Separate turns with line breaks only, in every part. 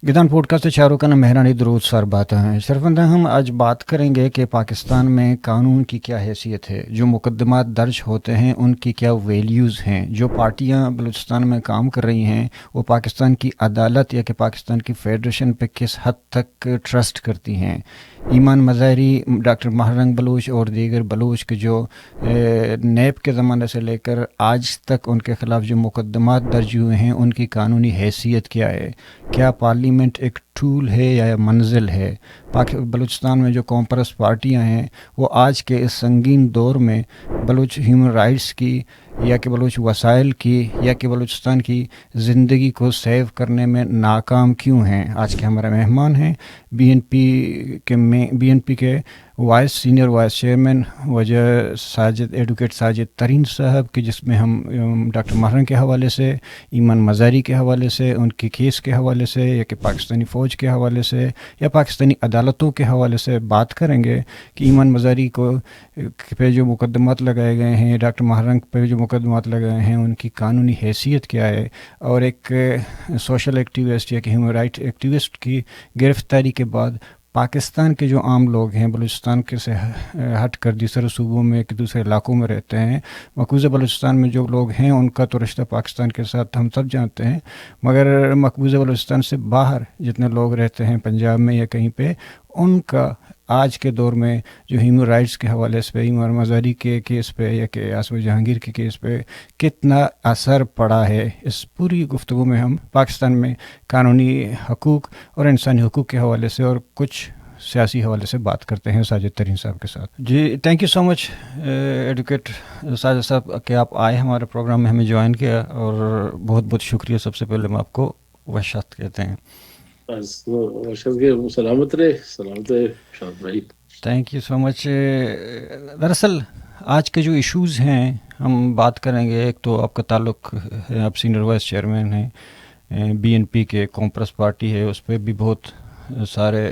گیدان pod cost چاروں کا نام مہرانی درود سر باتیں ہیں شرفندہ. ہم آج بات کریں گے کہ پاکستان میں قانون کی کیا حیثیت ہے، جو مقدمات درج ہوتے ہیں ان کی کیا ویلیوز ہیں، جو پارٹیاں بلوچستان میں کام کر رہی ہیں وہ پاکستان کی عدالت یا کہ پاکستان کی فیڈریشن پہ کس حد تک ٹرسٹ کرتی ہیں. ایمان مزاری، ڈاکٹر مہرنگ بلوچ اور دیگر بلوچ کے جو نیب کے زمانے سے لے کر آج تک ان کے خلاف جو مقدمات درج ہوئے ہیں ان کی قانونی حیثیت کیا ہے، کیا پارلیمنٹ ایک ٹول ہے یا منزل ہے. بلوچستان میں جو کامپرس پارٹیاں ہیں وہ آج کے اس سنگین دور میں بلوچ ہیومن رائٹس کی یا کہ بلوچ وسائل کی یا کہ بلوچستان کی زندگی کو سیو کرنے میں ناکام کیوں ہیں. آج کے ہمارے مہمان ہیں بی این پی کے سینئر وائس چیئرمین وجہ ساجد ایڈوکیٹ ساجد ترین صاحب کی، جس میں ہم ڈاکٹر مہرنگ کے حوالے سے، ایمان مزاری کے حوالے سے، ان کی کیس کے حوالے سے یا کہ پاکستانی فوج کے حوالے سے یا پاکستانی عدالتوں کے حوالے سے بات کریں گے کہ ایمان مزاری کو پہ جو مقدمات لگائے گئے ہیں، ڈاکٹر مہرنگ پہ جو مقدمات لگائے ہیں ان کی قانونی حیثیت کیا ہے، اور ایک سوشل ایکٹیوسٹ یا کہ ہیومن رائٹ ایکٹیوسٹ کی گرفتاری کے بعد پاکستان کے جو عام لوگ ہیں بلوچستان کے سے ہٹ کر دوسرے صوبوں میں کہ دوسرے علاقوں میں رہتے ہیں، مقبوضہ بلوچستان میں جو لوگ ہیں ان کا تو رشتہ پاکستان کے ساتھ ہم سب جانتے ہیں، مگر مقبوضہ بلوچستان سے باہر جتنے لوگ رہتے ہیں پنجاب میں یا کہیں پہ، ان کا آج کے دور میں جو ہیومن رائٹس کے حوالے سے ایمان مزاری کے کیس پہ یا کہ آصف جہانگیر کے کیس پہ کتنا اثر پڑا ہے، اس پوری گفتگو میں ہم پاکستان میں قانونی حقوق اور انسانی حقوق کے حوالے سے اور کچھ سیاسی حوالے سے بات کرتے ہیں ساجد ترین صاحب کے ساتھ. جی thank you so much advocate Sajid صاحب کہ آپ آئے ہمارے پروگرام میں، ہمیں جوائن کیا، اور بہت بہت شکریہ. سب سے پہلے ہم آپ کو وحشت کہتے ہیں.
سلامت رہے، سلامت رہے شاد بھائی.
تھینک یو سو مچ. دراصل آج کے جو ایشوز ہیں ہم بات کریں گے. ایک تو آپ کا تعلق ہے، آپ سینئر وائس چیئرمین ہیں بی این پی کے، کامپرس پارٹی ہے، اس پہ بھی بہت سارے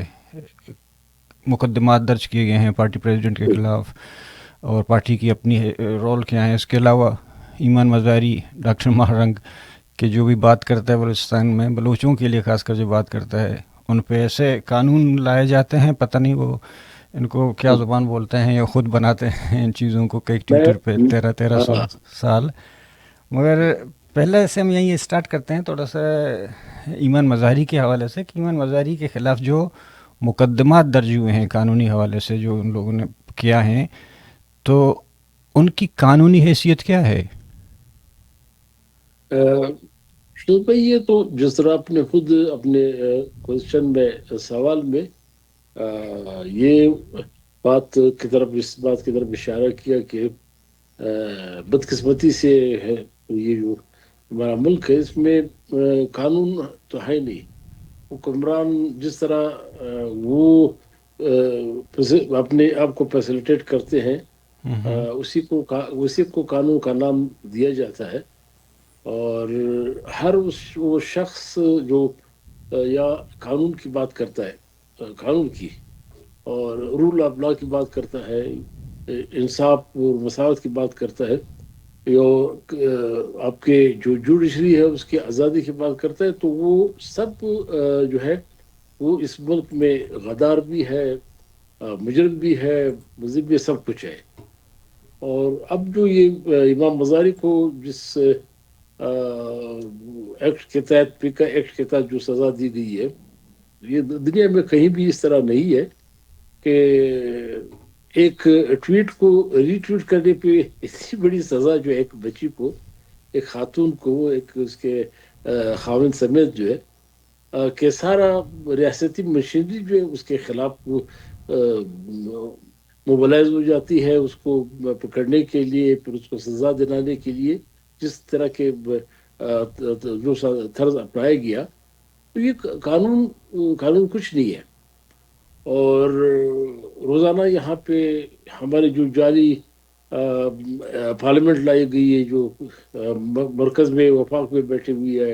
مقدمات درج کیے گئے ہیں پارٹی پریزیڈنٹ کے خلاف، اور پارٹی کی اپنی رول کیا ہے. اس کے علاوہ ایمان مزاری، ڈاکٹر مہرنگ کہ جو بھی بات کرتا ہے بلوچستان میں بلوچوں کے لیے خاص کر جو بات کرتا ہے، ان پہ ایسے قانون لائے جاتے ہیں، پتہ نہیں وہ ان کو کیا زبان بولتے ہیں یا خود بناتے ہیں ان چیزوں کو، کئی ٹویٹر پہ 1300 سال. مگر پہلے سے ہم یہیں اسٹارٹ کرتے ہیں تھوڑا سا ایمان مزاری کے حوالے سے کہ ایمان مزاری کے خلاف جو مقدمات درج ہوئے ہیں قانونی حوالے سے جو ان لوگوں نے کیا ہیں، تو ان کی قانونی حیثیت کیا ہے؟
شاد بھائی، یہ تو جس طرح آپ نے خود اپنے کوشچن میں، سوال میں یہ بات کی طرف، اس بات کی طرف اشارہ کیا کہ بدقسمتی سے ہے یہ جو ہمارا ملک ہے، اس میں قانون تو ہے نہیں. حکمران جس طرح وہ اپنے آپ کو فیسلیٹیٹ کرتے ہیں، اسی کو قانون کا نام دیا جاتا ہے. اور ہر وہ شخص جو یا قانون کی بات کرتا ہے، قانون کی اور رول آف لا کی بات کرتا ہے، انصاف اور مساوات کی بات کرتا ہے، یا آپ کے جو جوڈیشری ہے اس کی آزادی کی بات کرتا ہے، تو وہ سب جو ہے وہ اس ملک میں غدار بھی ہے، مجرم بھی ہے، مذہب بھی، سب کچھ ہے. اور اب جو یہ امام مزاری کو جس ایکٹ کے تحت، پیکا ایکٹ کے تحت جو سزا دی گئی ہے، یہ دنیا میں کہیں بھی اس طرح نہیں ہے کہ ایک ٹویٹ کو ری ٹویٹ کرنے پہ اتنی بڑی سزا جو ایک بچی کو، ایک خاتون کو، ایک اس کے خاوند سمیت جو ہے کہ سارا ریاستی مشینری جو ہے اس کے خلاف موبلائز ہو جاتی ہے اس کو پکڑنے کے لیے، پھر اس کو سزا دلانے کے لیے. جس طرح کے جو طرز اپنایا گیا، تو یہ قانون کچھ نہیں ہے. اور روزانہ یہاں پہ ہمارے جو جعلی پارلیمنٹ لائی گئی ہے، جو مرکز میں وفاق میں بیٹھے ہوئی ہے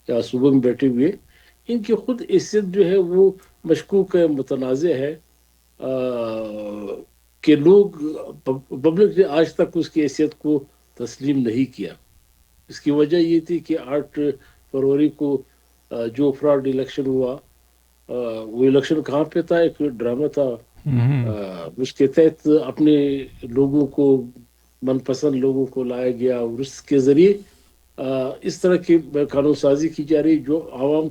یا صوبے میں بیٹھے ہوئے، ان کی خود حیثیت جو ہے وہ مشکوک ہے، متنازع ہے، کہ لوگ پبلک نے آج تک اس کی حیثیت کو تسلیم نہیں کیا. اس کی وجہ یہ تھی کہ 8 فروری کو جو فراڈ الیکشن ہوا، وہ الیکشن کہاں پہ تھا؟ ایک ڈرامہ تھا، اس کے تحت اپنے لوگوں کو، من پسند لوگوں کو لایا گیا اور اس کے ذریعے اس طرح کی قانون سازی کی جا رہی جو عوام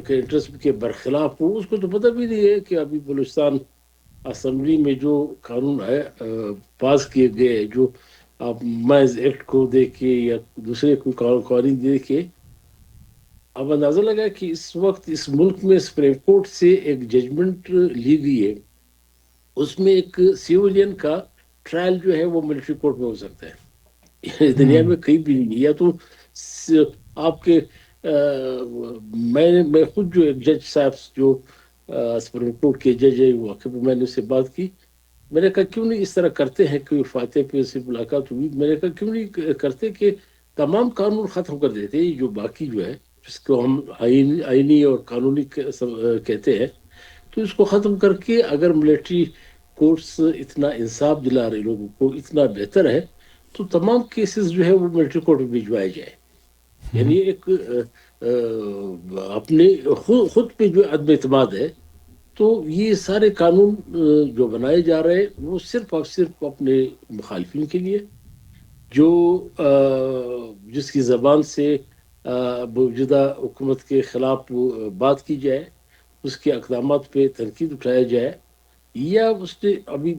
کے انٹرسٹ کے برخلاف ہو۔ اس کو تو پتہ بھی نہیں ہے کہ ابھی بلوچستان اسمبلی میں جو قانون ہے پاس کیے گئے، جو آپ محض ایکٹ کو دیکھ کے یا دوسرے کو قوانین دیکھ کے اب اندازہ لگا کہ اس وقت اس ملک میں سپریم کورٹ سے ایک ججمنٹ لی گئی ہے، اس میں ایک سیولین کا ٹرائل جو ہے وہ ملٹری کورٹ میں ہو سکتا ہے۔ دنیا میں کہیں بھی نہیں، یا تو آپ کے میں خود جو ایک جج صاحب جو سپریم کورٹ کے جج ہے واقع میں نے اس سے بات کی، میں نے کہا کیوں نہیں اس طرح کرتے ہیں، کوئی فاتح پہ سے ملاقات ہوئی، میں نے کہا کیوں نہیں کرتے کہ تمام قانون ختم کر دیتے جو باقی جو ہے جس کو ہم آئینی اور قانونی کہتے ہیں، تو اس کو ختم کر کے اگر ملٹری کورٹس اتنا انصاف دلا رہے لوگوں کو، اتنا بہتر ہے، تو تمام کیسز جو ہے وہ ملٹری کورٹ میں بھجوائے جائے۔ یعنی ایک اپنے خود پہ جو عدم اعتماد ہے، تو یہ سارے قانون جو بنائے جا رہے ہیں وہ صرف اور صرف اپنے مخالفین کے لیے، جو جس کی زبان سے موجودہ حکومت کے خلاف بات کی جائے، اس کے اقدامات پہ تنقید اٹھایا جائے، یا اس نے ابھی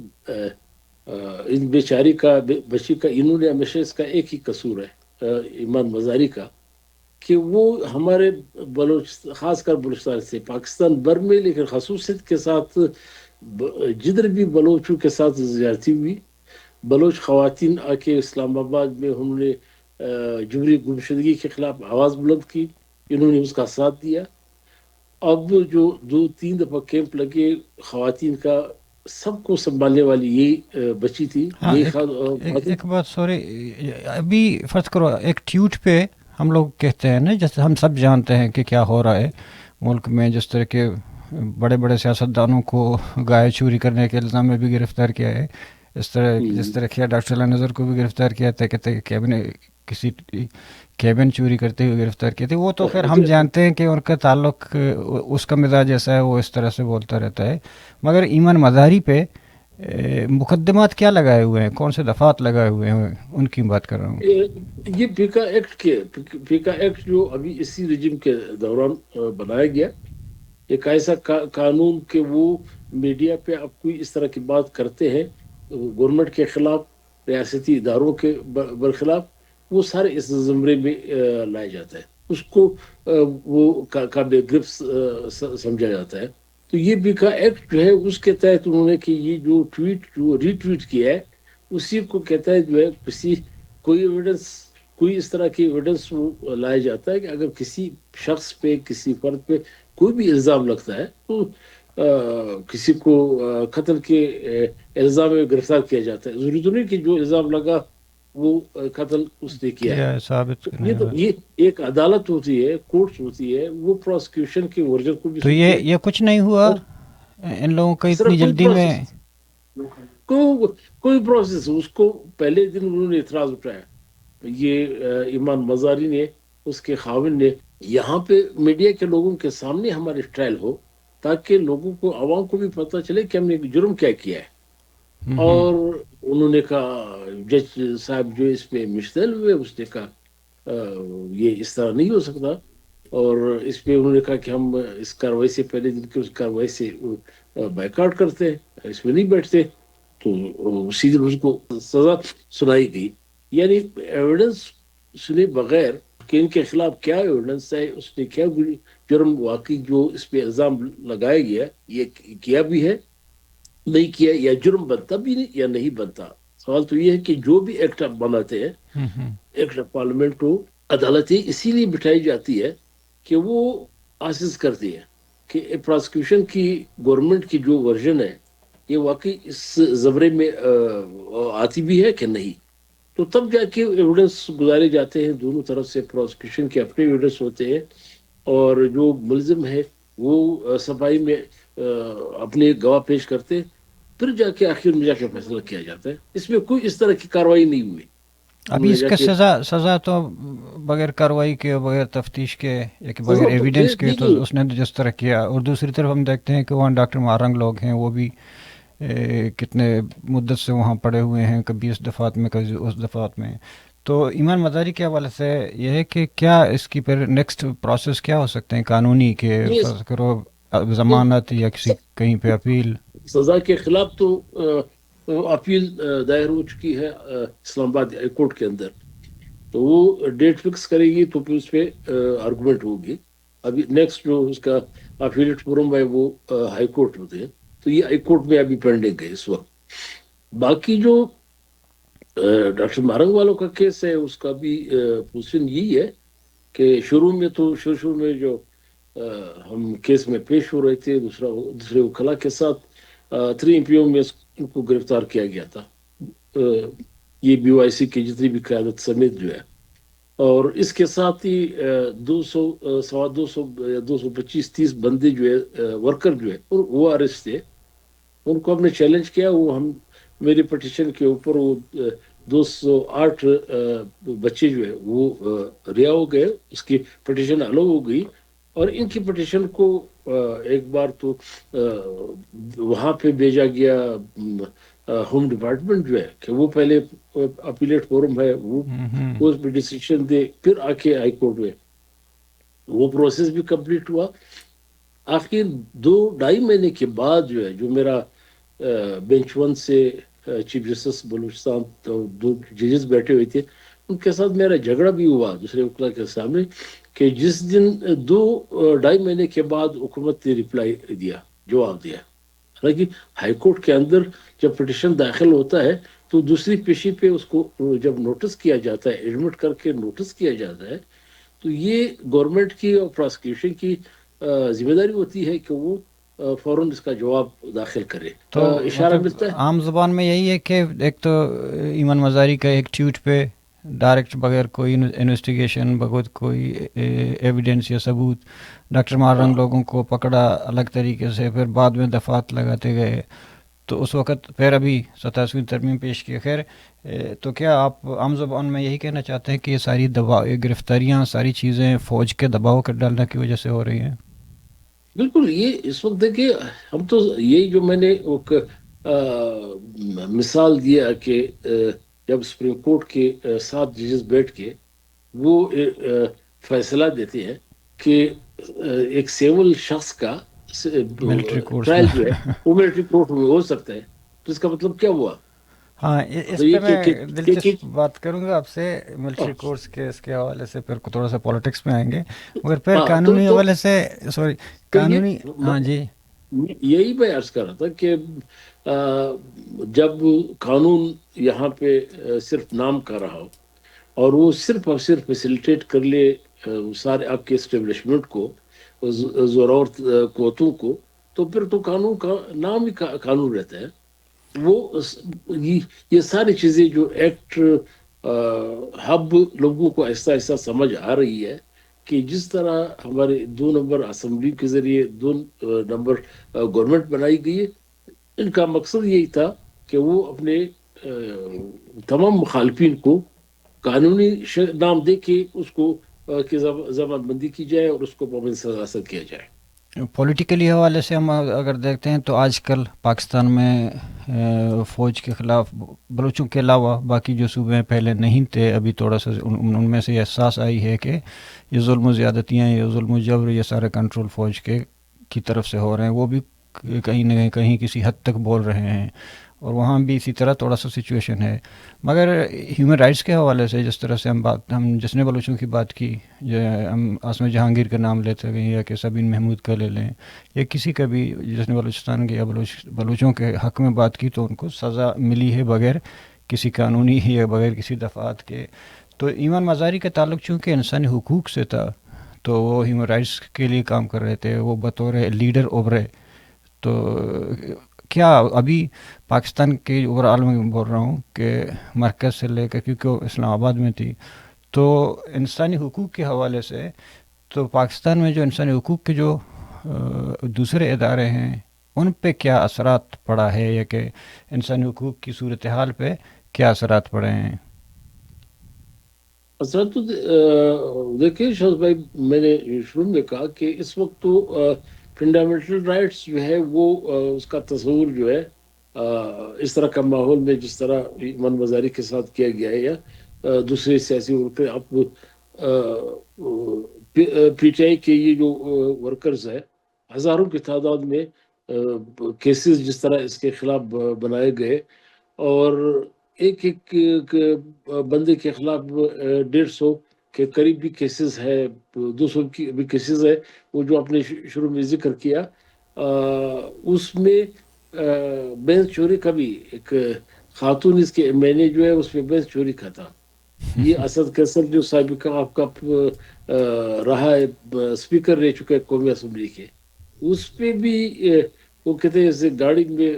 ان بیچاری کا بچی کا، انہوں نے ہمیشہ اس کا ایک ہی قصور ہے ایمان مزاری کا، کہ وہ ہمارے بلوچ خاص کر بلوچستان سے پاکستان بھر میں لیکن خصوصیت کے ساتھ جدھر بھی بلوچوں کے ساتھ زیادتی ہوئی، بلوچ خواتین آ کے اسلام آباد میں انہوں نے جبری گمشدگی کے خلاف آواز بلند کی، انہوں نے اس کا ساتھ دیا۔ اب جو 2-3 دفعہ کیمپ لگے خواتین کا، سب کو سنبھالنے والی یہی بچی تھی،
ہاں
یہی
ایک بات سوری، ابھی فرض کرو ایک ٹویٹ پہ ہم لوگ کہتے ہیں نا، جیسے ہم سب جانتے ہیں کہ کیا ہو رہا ہے ملک میں، جس طرح کے بڑے بڑے سیاستدانوں کو گائے چوری کرنے کے الزام میں بھی گرفتار کیا ہے، جس طرح کیا ڈاکٹر اللہ نظر کو بھی گرفتار کیا تھا، کہتے کسی کیبن چوری کرتے ہوئے گرفتار کیے تھے، وہ تو خیر ہم جانتے ہیں کہ ان کا تعلق، اس کا مزاج ایسا ہے، وہ اس طرح سے بولتا رہتا ہے۔ مگر ایمان مزاری پہ مقدمات کیا لگائے ہوئے ہیں، کون سے دفعات لگائے ہوئے ہیں، ان کی بات کر رہا ہوں۔
یہ پیکا ایکٹ جو ابھی اسی رجیم کے دوران بنایا گیا، ایک ایسا قانون کہ وہ میڈیا پہ اب کوئی اس طرح کی بات کرتے ہیں گورنمنٹ کے خلاف، ریاستی اداروں کے برخلاف، وہ سارے اس زمرے میں لایا جاتا ہے، اس کو وہ قابل گرفت سمجھا جاتا ہے۔ تو یہ بیکا ایکٹ جو ہے اس کے تحت انہوں نے کہ یہ جو ٹویٹ جو ری ٹویٹ کیا ہے، اسی کو کہتا ہے جو ہے کسی کوئی ایویڈنس، کوئی اس طرح کی ایویڈنس وہ لایا جاتا ہے کہ اگر کسی شخص پہ، کسی فرد پہ کوئی بھی الزام لگتا ہے تو کسی کو قتل کے الزام میں گرفتار کیا جاتا ہے۔ ضروری تو نہیں کہ جو الزام لگا وہ قتل اس نے کیا ہے۔
ثابت
تو
کرنے والا،
یہ ایک عدالت ہوتی ہے، کورٹس ہوتی ہے، وہ پروسیکیوشن کے ورژن کو بھی
تو
سنتی ہے،
یہ کچھ نہیں ہوا
اور
ان لوگوں کو
اس طرح
اتنی
کوئی
جلدی میں؟
پروسیس کوئی پروسیس اس کو پہلے دن انہوں نے اعتراض اٹھایا، یہ ایمان مزاری نے، اس کے خاوند نے، یہاں پہ میڈیا کے لوگوں کے سامنے ہمارے ٹرائل ہو تاکہ لوگوں کو، عوام کو بھی پتہ چلے کہ ہم نے جرم کیا کیا ہے۔ اور انہوں نے کہا، جج صاحب جو اس پہ مشتعل ہوئے، اس نے کہا یہ اس طرح نہیں ہو سکتا، اور اس پہ انہوں نے کہا کہ ہم اس کاروائی سے پہلے دن کی اس کاروائی سے بائیکاٹ کرتے ہیں، اس میں نہیں بیٹھتے۔ تو اسی دن اس کو سزا سنائی گئی۔ یعنی ایویڈنس سنے بغیر کہ ان کے خلاف کیا ایویڈنس ہے، اس نے کیا جرم واقعی جو اس پہ الزام لگایا گیا یہ کیا بھی ہے، نہیں کیا، یا جرم بنتا بھی نہیں یا نہیں بنتا۔ سوال تو یہ ہے کہ جو بھی ایکٹ آپ بناتے ہیں، ایکٹ پارلیمنٹ کو عدالتیں اسی لیے بٹھائی جاتی ہے کہ وہ آسس کرتی ہے کہ پروسیکیوشن کی، گورنمنٹ کی جو ورژن ہے یہ واقعی اس زمرے میں آتی بھی ہے کہ نہیں۔ تو تب جا کے ایویڈنس گزارے جاتے ہیں دونوں طرف سے، پروسیکیوشن کے اپنے ایویڈنس ہوتے ہیں اور جو ملزم ہے وہ صفائی میں اپنے گواہ پیش کرتے ہیں، پھر جا کے آخر میں جا کے فیصلہ کیا جاتا ہے۔ اس میں کوئی اس طرح کی کاروائی نہیں ہوئی۔
ابھی اس کے سزا تو بغیر کارروائی کے، بغیر تفتیش کے، بغیر ایویڈنس کے، تو اس نے جس طرح کیا. اور دوسری طرف ہم دیکھتے ہیں کہ وہاں ڈاکٹر مارنگ لوگ ہیں، وہ بھی کتنے مدت سے وہاں پڑے ہوئے ہیں، کبھی اس دفعات میں کبھی اس دفعات میں. تو ایمان مزاری کے حوالے سے یہ ہے کہ کیا اس کی پھر نیکسٹ پروسیس کیا ہو سکتے ہیں قانونی کے؟ فرض کرو ضمانت یا کسی کہیں پہ اپیل.
سزا کے خلاف تو اپیل دائر ہو چکی ہے اسلام آباد ہائی کورٹ کے اندر، تو وہ ڈیٹ فکس کرے گی تو پھر اس پہ آرگومنٹ ہوگی. ابھی نیکسٹ جو اس کا اپیلیٹ فورم ہے وہ ہائی کورٹ ہوتے ہیں، تو یہ ہائی کورٹ میں ابھی پینڈنگ ہے اس وقت. باقی جو ڈاکٹر مارنگ والوں کا کیس ہے اس کا بھی پوزیشن یہی ہے کہ شروع میں تو شروع میں جو ہم کیس میں پیش ہو رہے تھے دوسرے وکلا کے ساتھ 3 امپیوں میں ان کو گرفتار کیا گیا تھا، یہ بی وائی سی کی جتنی بھی قیادت سمیت جو ہے. اور اس کے ساتھ ہی 225-30 بندے جو ہے ورکر جو ہے وہ اریسٹ تھے. ان کو ہم نے چیلنج کیا، وہ ہم میری پٹیشن کے اوپر وہ 208 بچے جو ہے وہ رہا ہو گئے، اس کی پٹیشن الو ہو گئی. اور ان کی پٹیشن کو ایک بار تو وہاں پہ بھیجا گیا ہوم ڈپارٹمنٹ جو ہے کہ وہ پہلے اپیلیٹ فورم ہے وہ اس پہ ڈیسیشن دے، پھر آ کے ہائی کورٹ میں وہ پروسیس بھی کمپلیٹ ہوا. آخر 2-2.5 مہینے کے بعد جو ہے جو میرا بینچ 1 سے چیف جسٹس بلوچستان 2 ججز بیٹھے ہوئے تھے، ان کے ساتھ میرا جھگڑا بھی ہوا دوسرے وکلا کے سامنے کہ جس دن 2-2.5 مہینے کے بعد حکومت نے رپلائی دیا، جواب دیا. حالانکہ ہائی کورٹ کے اندر جب پٹیشن داخل ہوتا ہے تو دوسری پیشی پہ اس کو جب نوٹس کیا جاتا ہے، ایڈمٹ کر کے نوٹس کیا جاتا ہے، تو یہ گورنمنٹ کی اور پراسیکیوشن کی ذمہ داری ہوتی ہے کہ وہ فوراً اس کا جواب داخل کرے.
تو
اشارہ
مطلب
ملتا ہے
عام زبان میں یہی ہے کہ ایک تو ایمان مزاری کا ایک ٹویٹ پہ ڈائریکٹ بغیر کوئی انویسٹیگیشن، بغیر کوئی ایویڈنس یا ثبوت ڈاکٹر مارنگ لوگوں کو پکڑا الگ طریقے سے، پھر بعد میں دفعات لگاتے گئے، تو اس وقت پھر ابھی 27ویں ترمیم پیش کی. خیر، تو کیا آپ عام زبان میں یہی کہنا چاہتے ہیں کہ یہ ساری گرفتاریاں، ساری چیزیں فوج کے دباؤ کر ڈالنے کی وجہ سے ہو رہی ہیں؟
بالکل. یہ اس وقت دیکھیں، ہم تو یہی جو میں نے ایک مثال دیا کہ جب سپریم کورٹ کے 7 ججز بیٹھ کے وہ فیصلہ دیتے ہیں کہ ایک سیول شخص کا
ملٹری کورس
ٹرائل
میں
جو ہے وہ ملٹری کورٹ میں ہو سکتا ہے، تو اس کا مطلب کیا ہوا؟
ہاں، اس پہ میں دلچسپ بات کروں گا آپ سے ملٹری
ہاں
کورس کے اس کے حوالے سے، پھر تھوڑا سا پالیٹکس میں آئیں گے، مگر پھر قانونی حوالے سے سوری قانونی. ہاں جی،
یہی میں عرض کر رہا تھا کہ جب قانون یہاں پہ صرف نام کا رہا ہو اور وہ صرف اور صرف فیسیلیٹیٹ کر لے سارے آپ کے اسٹیبلشمنٹ کو، زورور قوتوں کو، تو پھر تو قانون کا نام ہی قانون رہتا ہے. وہ یہ ساری چیزیں جو ایکٹ ہب لوگوں کو آہستہ آہستہ سمجھ آ رہی ہے کہ جس طرح ہمارے 2 نمبر اسمبلی کے ذریعے 2 نمبر گورنمنٹ بنائی گئی ہے، ان کا مقصد یہی تھا کہ وہ اپنے تمام مخالفین کو قانونی نام دے کے اس کو کی ضمانت بندی کی جائے اور اس کو پابند سزا کیا جائے.
پولیٹیکلی حوالے سے ہم اگر دیکھتے ہیں تو آج کل پاکستان میں فوج کے خلاف بلوچوں کے علاوہ باقی جو صوبے پہلے نہیں تھے، ابھی تھوڑا سا ان میں سے احساس آئی ہے کہ یہ ظلم و زیادتیاں، یہ ظلم و جبر، یہ سارے کنٹرول فوج کی طرف سے ہو رہے ہیں. وہ بھی کہیں نہ کہیں کسی حد تک بول رہے ہیں، اور وہاں بھی اسی طرح تھوڑا سا سچویشن ہے. مگر ہیومن رائٹس کے حوالے سے جس طرح سے ہم جس نے بلوچوں کی بات کی، جو ہم آسم جہانگیر کا نام لیتے گئے، یا کہ سبین محمود کا لے لیں، یا کسی کا بھی جس نے بلوچستان کے یا بلوچوں کے حق میں بات کی، تو ان کو سزا ملی ہے بغیر کسی قانونی یا بغیر کسی دفعات کے. تو ایمان مزاری کا تعلق چونکہ انسانی حقوق سے تھا، تو وہ ہیومن رائٹس کے لیے کام کر رہے تھے، وہ بطور لیڈر ابھرے. تو کیا ابھی پاکستان کے اوور آل میں بول رہا ہوں کہ مرکز سے لے کر، کیونکہ وہ اسلام آباد میں تھی، تو انسانی حقوق کے حوالے سے تو پاکستان میں جو انسانی حقوق کے جو دوسرے ادارے ہیں ان پہ کیا اثرات پڑا ہے، یا کہ انسانی حقوق کی صورتحال پہ کیا اثرات پڑے ہیں؟
اصل تو دیکھیے شاہد بھائی، میں نے شروع میں کہا کہ اس وقت تو فنڈامنٹل رائٹس جو ہے وہ اس کا تصور جو ہے اس طرح کا ماحول میں جس طرح ایمان مزاری کے ساتھ کیا گیا ہے، یا دوسرے سیاسی آپ پی ٹی آئی کے یہ جو ورکرز ہیں، ہزاروں کی تعداد میں کیسز جس طرح اس کے خلاف بنائے گئے، اور ایک ایک بندے کے خلاف 150 کے قریب بھی کیسز ہے، 200 کی بھی کیسز ہے، وہ جو آپ نے شروع میں ذکر کیا، اس میں بینک چوری کا بھی ایک خاتون اس کے میں نے جو ہے اس میں بینک چوری کا تھا. یہ اسد کیسر جو سابقہ آپ کا رہا ہے، اسپیکر رہ چکا ہے قومی اسمبلی کے، اس پہ بھی وہ کہتے ہیں جیسے گاڑی میں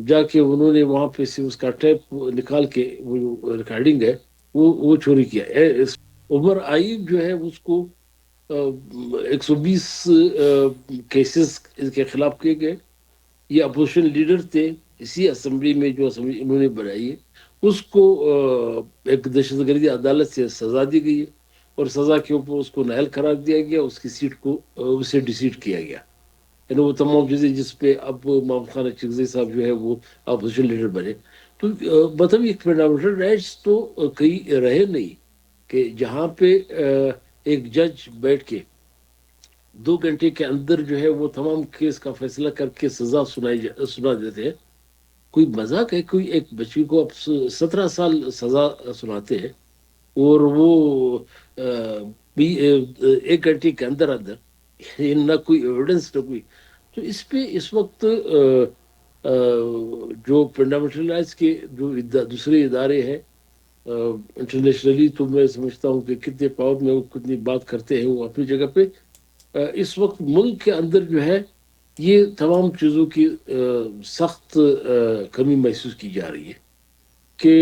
جا کے انہوں نے وہاں پہ سے اس کا ٹیپ نکال کے وہ جو ریکارڈنگ ہے وہ چوری کیا ہے. عمر عائب جو ہے اس کو 120 کیسز اس کے خلاف کیے گئے. یہ اپوزیشن لیڈر تھے اسی اسمبلی میں، جو اسمبلی انہوں نے بنائی ہے، اس کو ایک دہشت گردی عدالت سے سزا دی گئی ہے، اور سزا کے اوپر اس کو نااہل قرار دیا گیا، اس کی سیٹ کو اسے ڈیسیٹ کیا گیا. یعنی وہ تمام چیزیں جس پہ اب محمد خان چغزی صاحب جو ہے وہ اپوزیشن لیڈر بنے. تو مطلب یہ فنڈامنٹل رائٹس تو کئی رہے نہیں کہ جہاں پہ ایک جج بیٹھ کے 2 گھنٹے کے اندر جو ہے وہ تمام کیس کا فیصلہ کر کے سزا سنا دیتے ہیں. کوئی مذاق ہے؟ کوئی ایک بچی کو اب 17 سال سزا سناتے ہیں، اور وہ 1 گھنٹے کے اندر اندر، نہ کوئی ایویڈنس نہ کوئی. تو اس پہ اس وقت جو فنڈامنٹل رائٹس کے جو دوسرے ادارے ہیں انٹرنیشنلی، تو میں سمجھتا ہوں کہ کتنے پاور میں وہ کتنی بات کرتے ہیں وہ اپنی جگہ پہ. اس وقت ملک کے اندر جو ہے یہ تمام چیزوں کی سخت کمی محسوس کی جا رہی ہے کہ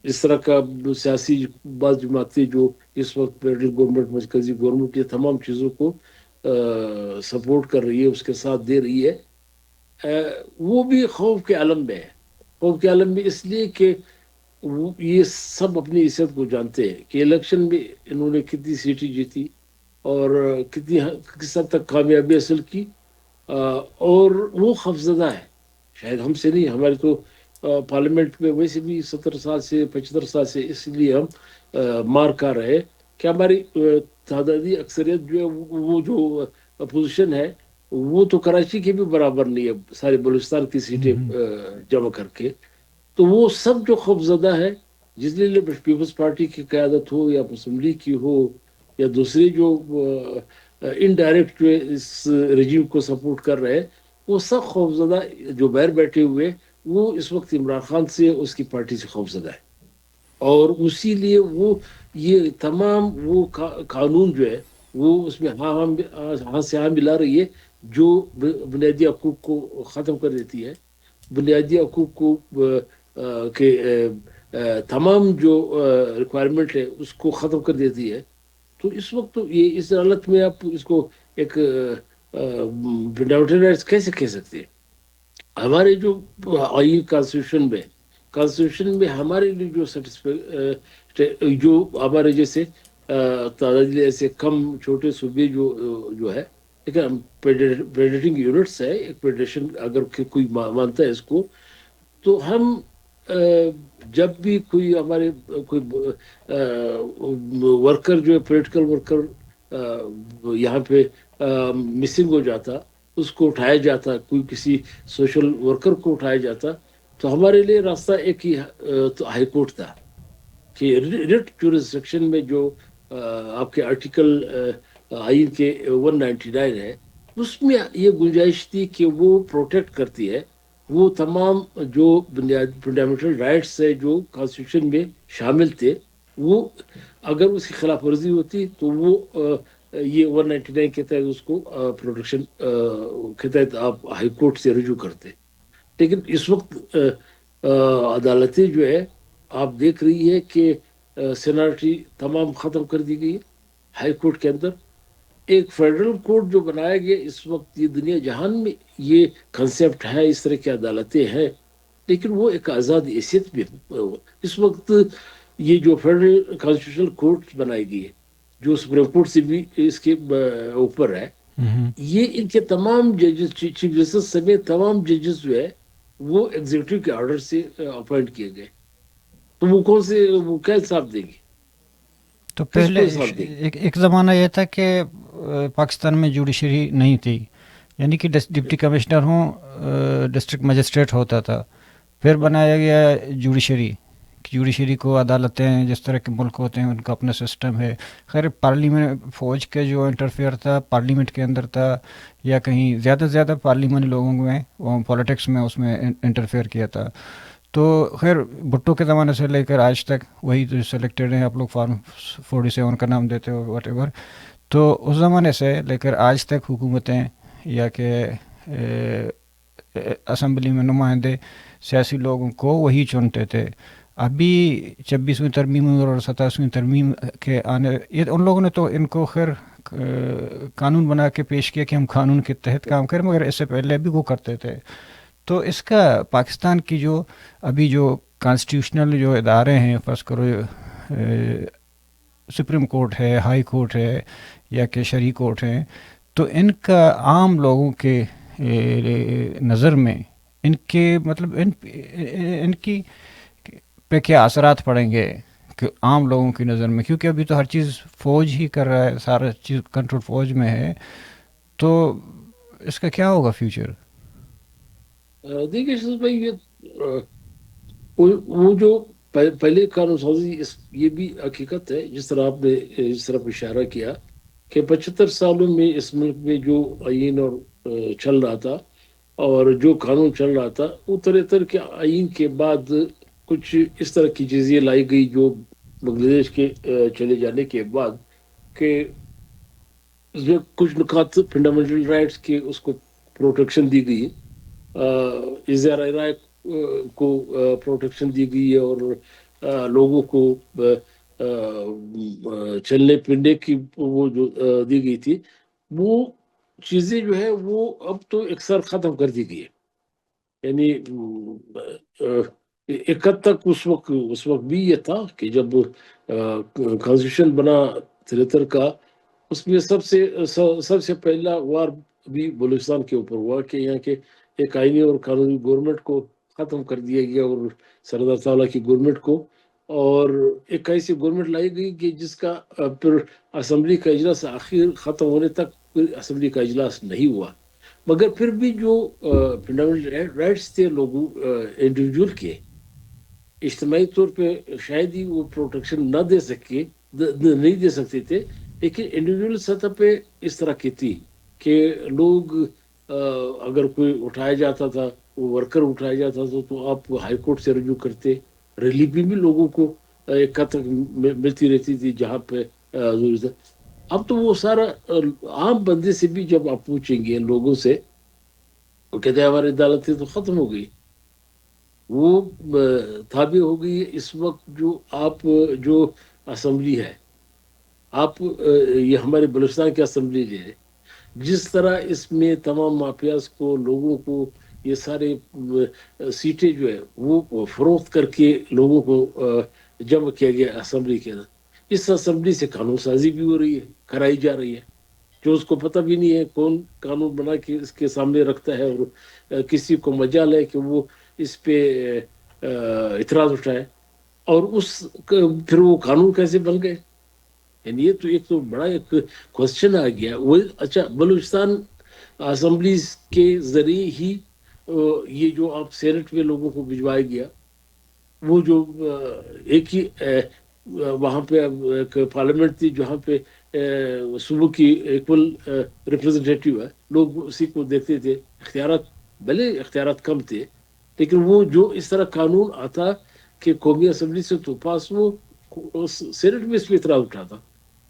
اس طرح کا سیاسی بعض جماعتیں جو اس وقت فیڈرل گورنمنٹ، مرکزی گورنمنٹ، یہ تمام چیزوں کو سپورٹ کر رہی ہے، اس کے ساتھ دے رہی ہے، وہ بھی خوف کے عالم میں ہے. خوف کے عالم میں اس لیے کہ یہ سب اپنی حیثیت کو جانتے ہیں کہ الیکشن میں انہوں نے کتنی سیٹیں جیتی اور کس حد تک کامیابی حاصل کی، اور وہ خوفزدہ ہے. شاید ہم سے نہیں، ہمارے تو پارلیمنٹ میں ویسے بھی 70 سال سے 75 سال سے اس لیے ہم مار کھا رہے کہ ہماری تعدادی اکثریت جو ہے وہ جو اپوزیشن ہے وہ تو کراچی کے بھی برابر نہیں ہے، سارے بلوچستان کی سیٹیں جمع کر کے. تو وہ سب جو خوفزدہ ہے، جس لیے پیپلز پارٹی کی قیادت ہو یا اسمبلی کی ہو یا دوسرے جو انڈائریکٹ جو اس رجیم کو سپورٹ کر رہے ہیں، وہ سب خوفزدہ جو باہر بیٹھے ہوئے وہ اس وقت عمران خان سے اس کی پارٹی سے خوفزدہ ہے. اور اسی لیے وہ یہ تمام وہ قانون جو ہے وہ اس میں ہاں سے ہاں ملا رہی ہے، جو بنیادی حقوق کو ختم کر دیتی ہے، بنیادی حقوق کو کہ تمام جو ریکوائرمنٹ ہے اس کو ختم کر دیتی ہے. تو اس وقت تو یہ اس حالت میں آپ اس کو ایک فنڈامنٹل رائٹس کیسے کہہ سکتے ہیں؟ ہمارے جو آئین کانسٹیٹیوشن میں ہمارے لیے جو ہمارے جیسے تعداد ایسے کم چھوٹے صوبے جو ہے، لیکن فیڈریٹنگ یونٹس ہے، ایک فیڈریشن اگر کوئی مانتا ہے اس کو، تو ہم جب بھی کوئی ہمارے کوئی ورکر جو ہے پولیٹیکل ورکر یہاں پہ مسنگ ہو جاتا، اس کو اٹھایا جاتا، کوئی کسی سوشل ورکر کو اٹھایا جاتا، تو ہمارے لیے راستہ ایک ہی ہائی کورٹ تھا کہ ریٹ جورسڈکشن میں جو آپ کے آرٹیکل آئین کے 199 ہے، اس میں یہ گنجائش تھی کہ وہ پروٹیکٹ کرتی ہے وہ تمام جو فنڈامنٹل رائٹس ہے جو کانسٹیٹیوشن میں شامل تھے، وہ اگر اس کی خلاف ورزی ہوتی تو وہ یہ 199 کے تحت اس کو پروٹیکشن کے تحت آپ ہائی کورٹ سے رجوع کرتے. لیکن اس وقت عدالتیں جو ہے آپ دیکھ رہی ہے کہ سینارٹی تمام ختم کر دی گئی ہے. ہائی کورٹ کے اندر ایک فیڈرل کورٹ جو بنایا گیا، اس وقت یہ دنیا جہان میں یہ کنسیپٹ ہے، اس طرح کی عدالتیں ہیں، لیکن وہ ایک آزاد حیثیت بھی اس وقت یہ جو فیڈرل کانسٹیٹیوشنل کورٹ بنائی گئی ہے جو سپریم کورٹ سے بھی اس کے اوپر ہے، یہ ان کے تمام ججز، چیف جسٹس سمیت تمام ججز جو ہے وہ ایگزیکٹو کے آرڈر سے اپوائنٹ کیے گئے، تو وہ کون سے، وہ کیا حساب دیں گے؟
تو
کس
پہلے
کو حساب دیں گے؟
ایک زمانہ یہ تھا کہ پاکستان میں جوڈیشری نہیں تھی، یعنی کہ ڈپٹی کمشنر ہوں ڈسٹرکٹ مجسٹریٹ ہوتا تھا، پھر بنایا گیا جوڈیشری، جوڈیشری کو عدالتیں جس طرح کے ملک ہوتے ہیں ان کا اپنا سسٹم ہے. خیر پارلیمنٹ فوج کے جو انٹرفیئر تھا پارلیمنٹ کے اندر تھا یا کہیں زیادہ پارلیمنٹ لوگوں میں وہ پولیٹکس میں اس میں انٹرفیئر کیا تھا. تو خیر بھٹو کے زمانے سے لے کر آج تک وہی جو سلیکٹڈ ہیں، آپ لوگ فارم 47 کا نام دیتے ہو واٹ ایور، تو اس زمانے سے لے کر آج تک حکومتیں یا کہ اسمبلی میں نمائندے سیاسی لوگوں کو وہی چنتے تھے. ابھی 26ویں ترمیم اور 27ویں ترمیم کے آنے، یہ ان لوگوں نے تو ان کو خیر قانون بنا کے پیش کیا کہ ہم قانون کے تحت کام کریں، مگر اس سے پہلے بھی وہ کرتے تھے. تو اس کا پاکستان کی جو ابھی جو کانسٹیٹیوشنل جو ادارے ہیں، فرض کرو سپریم کورٹ ہے، ہائی کورٹ ہے یا کہ شرعی کورٹ ہیں، تو ان کا عام لوگوں کے نظر میں ان کے مطلب ان کی پہ کیا اثرات پڑیں گے کہ عام لوگوں کی نظر میں، کیونکہ ابھی تو ہر چیز فوج ہی کر رہا ہے، سارا چیز کنٹرول فوج میں ہے، تو اس کا کیا ہوگا فیوچر؟
دیکھیے شاہد بھائی، یہ وہ جو پہلے قانون سازی، یہ بھی حقیقت ہے جس طرح آپ نے اس طرف اشارہ کیا کہ 75 سالوں میں اس ملک میں جو آئین اور چل رہا تھا اور جو قانون چل رہا تھا، وہ طرح طرح کے آئین کے بعد کچھ اس طرح کی چیزیں لائی گئی جو بنگلہ دیش کے چلے جانے کے بعد، کہ اس میں کچھ نکات فنڈامنٹل رائٹس کے اس کو پروٹیکشن دی گئی، اظہار رائے کو پروٹیکشن دی گئی ہے، اور لوگوں کو چلنے پھرنے کی وہ جو دی گئی تھی، وہ چیزیں جو ہے وہ اب تو اکثر ختم کر دی گئی ہے. یعنی ایک حد تک اس وقت بھی یہ تھا کہ جب کانسٹیٹیوشن بنا 73 کا، اس میں سب سے پہلا وار بھی بلوچستان کے اوپر ہوا کہ یہاں کے ایک آئینی اور قانونی گورنمنٹ کو ختم کر دیا گیا، اور سردار تعالیٰ کی گورنمنٹ کو، اور ایک ایسی گورنمنٹ لائی گئی کہ جس کا پھر اسمبلی کا اجلاس آخر ختم ہونے تک پھر اسمبلی کا اجلاس نہیں ہوا. مگر پھر بھی جو فنڈامنٹل رائٹس تھے لوگوں انڈیویجول کے، اجتماعی طور پہ شاید ہی وہ پروٹیکشن نہیں دے سکتے تھے، لیکن انڈیویجول سطح پہ اس طرح کی تھی کہ لوگ اگر کوئی اٹھایا جاتا تھا، وہ ورکر اٹھایا جاتا تھا، تو آپ ہائی کورٹ سے رجوع کرتے، ریلیف بھی لوگوں کو ایک حد تک ملتی رہتی تھی جہاں پہ ضرورت ہے. اب تو وہ سارا عام بندے سے بھی جب آپ پوچھیں گے لوگوں سے، وہ کہتے ہیں ہماری عدالتیں تو ختم ہو گئی، وہ تابع ہو گئی. اس وقت جو اسمبلی ہے، آپ یہ ہمارے بلوچستان کی اسمبلی جو ہے، جس طرح اس میں تمام مافیاز کو، لوگوں کو، یہ سارے سیٹیں جو ہے وہ فروخت کر کے لوگوں کو جمع کیا گیا اسمبلی کے اندر. اس اسمبلی سے قانون سازی بھی ہو رہی ہے، کرائی جا رہی ہے، جو اس کو پتہ بھی نہیں ہے کون قانون بنا کے اس کے سامنے رکھتا ہے، اور کسی کو مجال ہے کہ وہ اس پہ اعتراض اٹھائے، اور پھر وہ قانون کیسے بن گئے. یعنی یہ تو ایک تو بڑا ایک کوشچن آ گیا. وہ اچھا بلوچستان اسمبلیز کے ذریعے ہی یہ جو آپ سینٹ میں لوگوں کو بھجوایا گیا، وہ جو ایک ہی وہاں پہ ایک پارلیمنٹ تھی جہاں پہ صوبوں کی ایکول ریپرزنٹیٹیو ہے، لوگ اسی کو دیکھتے تھے. بھلے اختیارات کم تھے، لیکن وہ جو اس طرح قانون آتا کہ قومی اسمبلی سے تو پاس، وہ سینٹ میں اس پہ اعتراض اٹھاتا.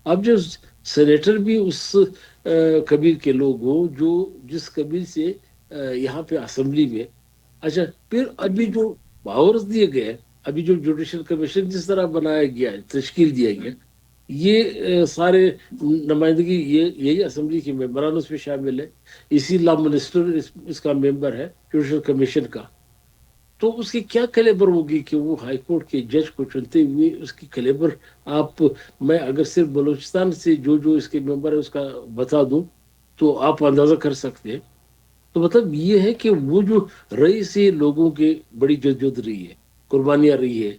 اب جو سینیٹر بھی اس قبیل کے لوگ ہوں جو جس قبیل سے یہاں پہ اسمبلی میں، اچھا پھر ابھی جو پاورز دیے گئے، ابھی جو جوڈیشل کمیشن جس طرح بنایا گیا ہے، تشکیل دیا گیا، یہ سارے نمائندگی یہی اسمبلی کے ممبران اس میں شامل ہے. اسی لا منسٹر اس کا ممبر ہے جوڈیشل کمیشن کا. تو اس کی کیا کیلیبر ہوگی کہ وہ ہائی کورٹ کے جج کو چنتے ہوئے اس کی کیلیبر آپ، میں اگر صرف بلوچستان سے جو اس کے ممبر ہے اس کا بتا دوں تو آپ اندازہ کر سکتے ہیں. تو مطلب یہ ہے کہ وہ جو رئیس سے لوگوں کے بڑی جدوجہد رہی ہے، قربانیاں رہی ہے،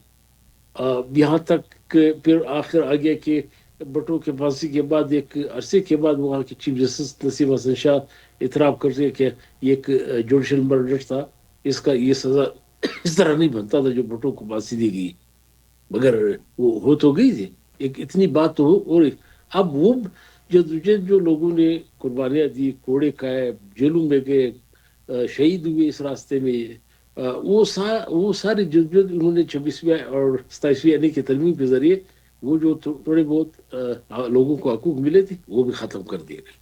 یہاں تک کہ پھر آخر آ گیا کہ بٹوں کے پھانسی کے بعد ایک عرصے کے بعد وہاں کے چیف جسٹس نسیم حسن شاہ اعتراف کرتے کہ یہ ایک جوڈیشل مرڈر تھا، اس کا یہ سزا اس طرح نہیں بنتا تھا جو بٹوں کو پھانسی دی گئی، مگر وہ ہو تو گئی تھی. ایک اتنی بات تو ہو. اور اب وہ جدوجہد جو لوگوں نے قربانیاں دی، کوڑے کھائے، جیلوں میں گئے، شہید ہوئے اس راستے میں، وہ ساری جدوجہد انہوں نے 26ویں اور 27ویں یعنی کہ ترمیم کے ذریعے وہ جو تھوڑے بہت لوگوں کو حقوق ملے تھے وہ بھی ختم کر دیے گئے.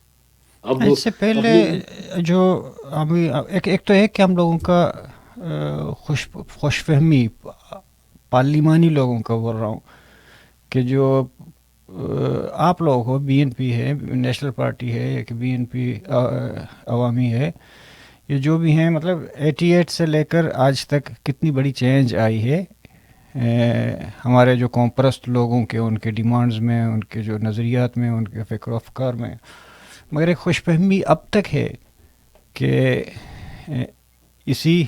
اب
اس سے پہلے
اپنی
جو ابھی ایک تو ہے کہ ہم لوگوں کا خوش فہمی پارلیمانی لوگوں کا بول رہا ہوں کہ جو آپ لوگ ہو، بی این پی ہے، نیشنل پارٹی ہے، یا کہ بی این پی عوامی ہے، یہ جو بھی ہیں، مطلب 88 سے لے کر آج تک کتنی بڑی چینج آئی ہے ہمارے جو قوم پرست لوگوں کے، ان کے ڈیمانڈز میں، ان کے جو نظریات میں، ان کے فکر و افکار میں. مگر ایک خوش فہمی اب تک ہے کہ اسی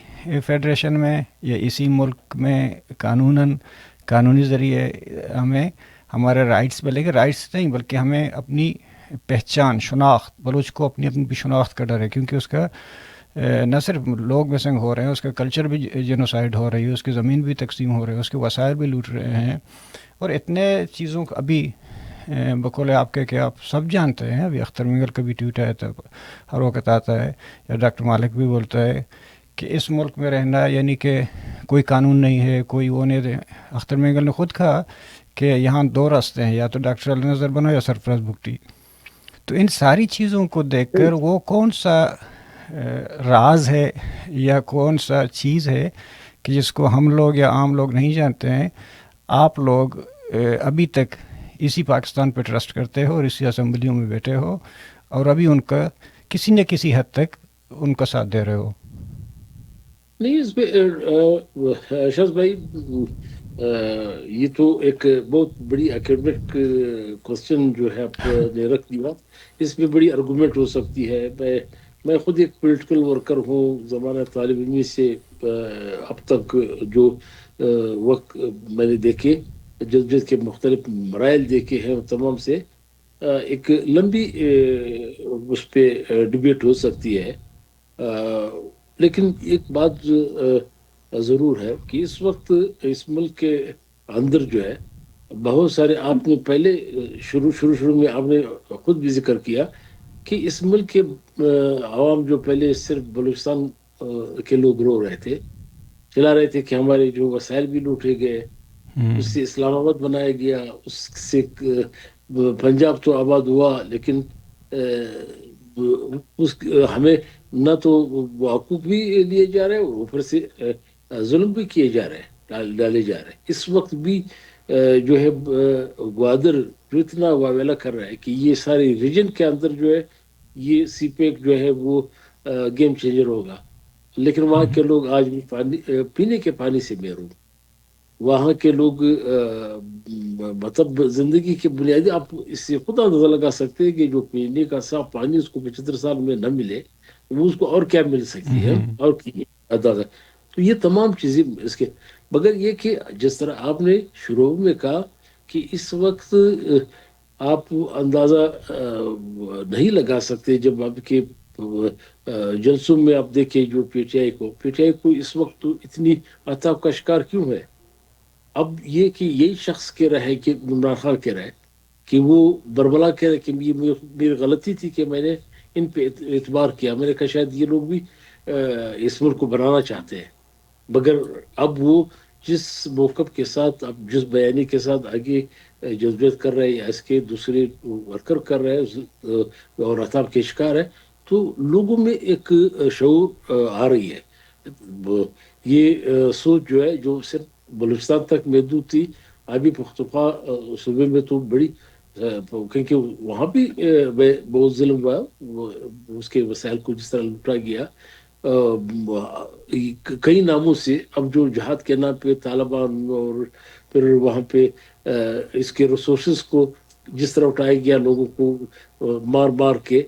فیڈریشن میں یا اسی ملک میں قانونی ذریعے ہمیں ہمارے رائٹس، بلکہ رائٹس نہیں بلکہ ہمیں اپنی پہچان، شناخت، بلوچ کو اپنی شناخت کا ڈر ہے، کیونکہ اس کا نہ صرف لوگ مسنگ ہو رہے ہیں، اس کا کلچر بھی جینوسائڈ ہو رہی ہے، اس کی زمین بھی تقسیم ہو رہی ہے، اس کے وسائل بھی لوٹ رہے ہیں. اور اتنے چیزوں کو ابھی بقول آپ کے کہ آپ سب جانتے ہیں، ابھی اختر منگل کا بھی ٹویٹ آیا تھا، ہر وقت آتا ہے، یا ڈاکٹر مالک بھی بولتا ہے کہ اس ملک میں رہنا یعنی کہ کوئی قانون نہیں ہے، کوئی وہ نہیں. اختر منگل نے خود کہا کہ یہاں دو راستے ہیں، یا تو ڈاکٹر علی نظر بنو یا سرفراز بگٹی. تو ان ساری چیزوں کو دیکھ کر وہ کون سا راز ہے یا کون سا چیز ہے کہ جس کو ہم لوگ یا عام لوگ نہیں جانتے ہیں، آپ لوگ ابھی تک اسی پاکستان پہ ٹرسٹ کرتے ہو اور اسی اسمبلیوں میں بیٹھے ہو، اور ابھی ان کا کسی نہ کسی حد تک ان کا ساتھ دے رہے ہو.
نہیں، اس پہ اشرف بھائی یہ تو ایک بہت بڑی اکیڈمک کوشچن جو ہے آپ نے رکھ دیا. اس پہ بڑی آرگومنٹ ہو سکتی ہے. میں خود ایک پولیٹیکل ورکر ہوں، زمانہ طالب علمی سے اب تک جو وقت میں نے دیکھے، جدوجہد کے مختلف مراحل دیکھے ہیں، تمام سے ایک لمبی اس پہ ڈبیٹ ہو سکتی ہے. لیکن ایک بات ضرور ہے کہ اس وقت اس ملک کے اندر جو ہے بہت سارے، آپ نے پہلے شروع میں آپ نے خود بھی ذکر کیا کہ اس ملک کے عوام جو پہلے صرف بلوچستان کے لوگ رو رہے تھے، چلا رہے تھے کہ ہمارے جو وسائل بھی لوٹے گئے، اس سے اسلام آباد بنایا گیا، اس سے پنجاب تو آباد ہوا، لیکن ہمیں نہ تو وہ حقوق بھی لیے جا رہے ہیں اور اوپر سے ظلم بھی کیے جا رہے ہیں، ڈالے جا رہے ہیں. اس وقت بھی جو ہے گوادر جو اتنا واویلا کر رہا ہے کہ یہ سارے ریجن کے اندر جو ہے یہ سی پیک جو ہے وہ گیم چینجر ہوگا، لیکن وہاں کے لوگ آج بھی پینے کے پانی سے محروم. وہاں کے لوگ مطلب زندگی کے بنیادی، آپ اس سے خود اندازہ لگا سکتے ہیں کہ جو پینے کا صاف پانی اس کو 75 سال میں نہ ملے، وہ اس کو اور کیا مل سکتی ہے اور اندازہ. تو یہ تمام چیزیں اس کے، مگر یہ کہ جس طرح آپ نے شروع میں کہا کہ اس وقت آپ اندازہ نہیں لگا سکتے، جب آپ کے جلسوں میں آپ دیکھیں جو پی ٹی آئی کو اس وقت اتنی عطاب کا شکار کیوں ہے. اب یہ کہ یہی شخص کہہ رہا ہے کہ عمران خان کہہ رہا ہے کہ وہ بربلا کہہ رہا ہے کہ یہ میری غلطی تھی کہ میں نے ان پہ اعتبار کیا. میں نے کہا شاید یہ لوگ بھی اس ملک کو بنانا چاہتے ہیں، مگر اب وہ جس موقف کے ساتھ، اب جس بیانی کے ساتھ آگے جذبیت کر رہے ہیں یا اس کے دوسرے ورکر کر رہے ہیں اور عطاب کے شکار ہے، تو لوگوں میں ایک شعور آ رہی ہے. یہ سوچ جو ہے جو صرف بلوچستان تک محدود تھی، ابھی پختونخوا صوبے میں تو بڑی، کیونکہ وہاں بھی بہت ظلم ہوا، اس کے وسائل کو جس طرح لوٹا گیا. کئی ناموں سے اب جو جہاد کے نام پہ طالبان اور پھر وہاں پہ اس کے ریسورسز کو جس طرح اٹھایا گیا لوگوں کو مار مار کے.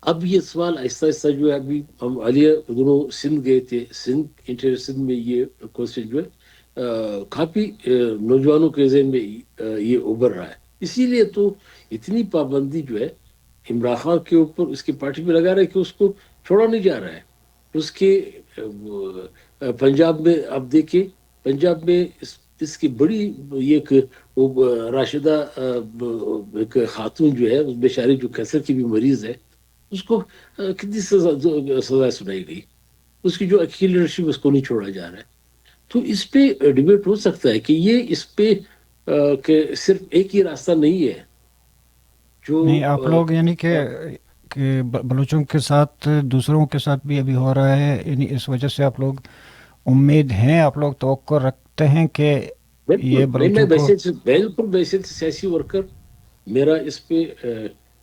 اب یہ سوال آہستہ آہستہ جو ہے ابھی ہم عالیہ دونوں سندھ گئے تھے، سندھ انٹر سندھ میں یہ کوشچن جو ہے کافی نوجوانوں کے ذہن میں یہ ابھر رہا ہے. اسی لیے تو اتنی پابندی جو ہے عمران خان کے اوپر اس کی پارٹی میں لگا رہا ہے کہ اس کو چھوڑا نہیں جا رہا ہے. اس کے پنجاب میں آپ دیکھیں، پنجاب میں اس کی بڑی یہ ایک راشدہ ایک خاتون جو ہے، اس بیچاری جو کینسر کی بھی مریض ہے، اس کو کتنی سزا سنائی گئی. اس کی جو اکیلی لیڈرشپ اس کو نہیں چھوڑا جا رہا ہے. تو اس پہ ڈیبیٹ ہو سکتا ہے کہ یہ اس پہ کہ صرف ایک ہی راستہ نہیں ہے جو
نہیں آپ لوگ یعنی کہ بلوچوں کے ساتھ دوسروں کے ساتھ بھی ابھی ہو رہا ہے، یعنی اس وجہ سے آپ لوگ امید ہیں، آپ لوگ توقع رکھتے ہیں کہ
بالکل
یہ
نہیں. میں
بلوچوں کو
بالکل ویسے سیاسی ورکر میرا اس پہ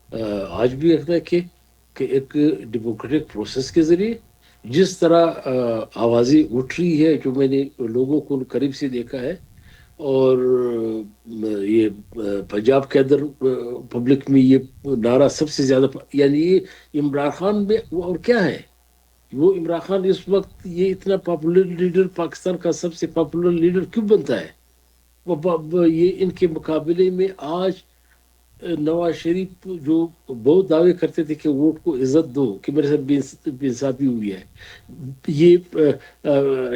آج بھی رکھتا ہے کہ ایک ڈیموکریٹک پروسیس کے ذریعے جس طرح آوازیں اٹھ رہی ہے، جو میں نے لوگوں کو قریب سے دیکھا ہے، اور یہ پنجاب کے اندر پبلک میں یہ نعرہ سب سے زیادہ، یعنی یہ عمران خان میں وہ اور کیا ہے. وہ عمران خان اس وقت یہ اتنا پاپولر لیڈر، پاکستان کا سب سے پاپولر لیڈر کیوں بنتا ہے؟ یہ ان کے مقابلے میں آج نواز شریف جو بہت دعوے کرتے تھے کہ ووٹ کو عزت دو، کہ میرے ساتھ بے انصافی ہوئی ہے. یہ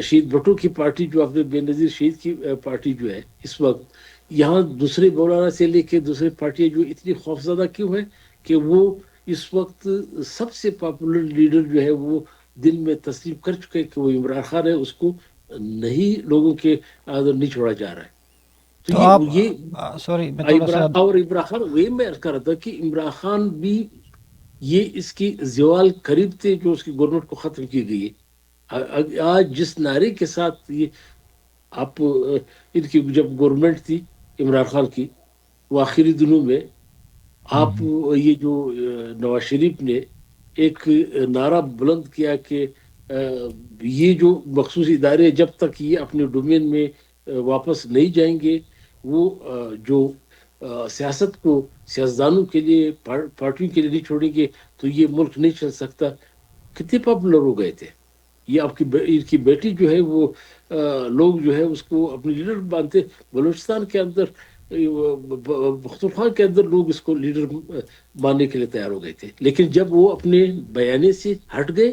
شہید بھٹو کی پارٹی جو اپنے بے نظیر شہید کی پارٹی جو ہے اس وقت یہاں دوسرے مولانا سے لے کے دوسرے پارٹیاں جو اتنی خوفزدہ کیوں ہے کہ وہ اس وقت سب سے پاپولر لیڈر جو ہے وہ دل میں تسلیم کر چکے کہ وہ عمران خان ہے، اس کو نہیں لوگوں کے آدر نہیں چھوڑا جا رہا ہے. تو
تو آپ
یہ
سوری میں تھوڑا سا
اور عمران خان وہی میں عرض کر رہا تھا کہ عمران خان بھی یہ اس کی زوال قریب تھے جو اس کی گورنمنٹ کو ختم کی گئی ہے. آج جس نعرے کے ساتھ یہ آپ ان کی جب گورنمنٹ تھی عمران خان کی، وہ آخری دنوں میں آپ یہ جو نواز شریف نے ایک نعرہ بلند کیا کہ یہ جو مخصوص ادارے جب تک یہ اپنے ڈومین میں واپس نہیں جائیں گے، وہ جو سیاست کو سیاستدانوں کے لیے پارٹیوں کے لیے نہیں چھوڑیں گے تو یہ ملک نہیں چل سکتا. کتنے پاپولر ہو گئے تھے. یہ آپ کی بیٹی جو ہے وہ لوگ جو ہے اس کو اپنی لیڈر مانتے. بلوچستان کے اندر مختلف کے اندر لوگ اس کو لیڈر ماننے کے لیے تیار ہو گئے تھے، لیکن جب وہ اپنے بیانے سے ہٹ گئے،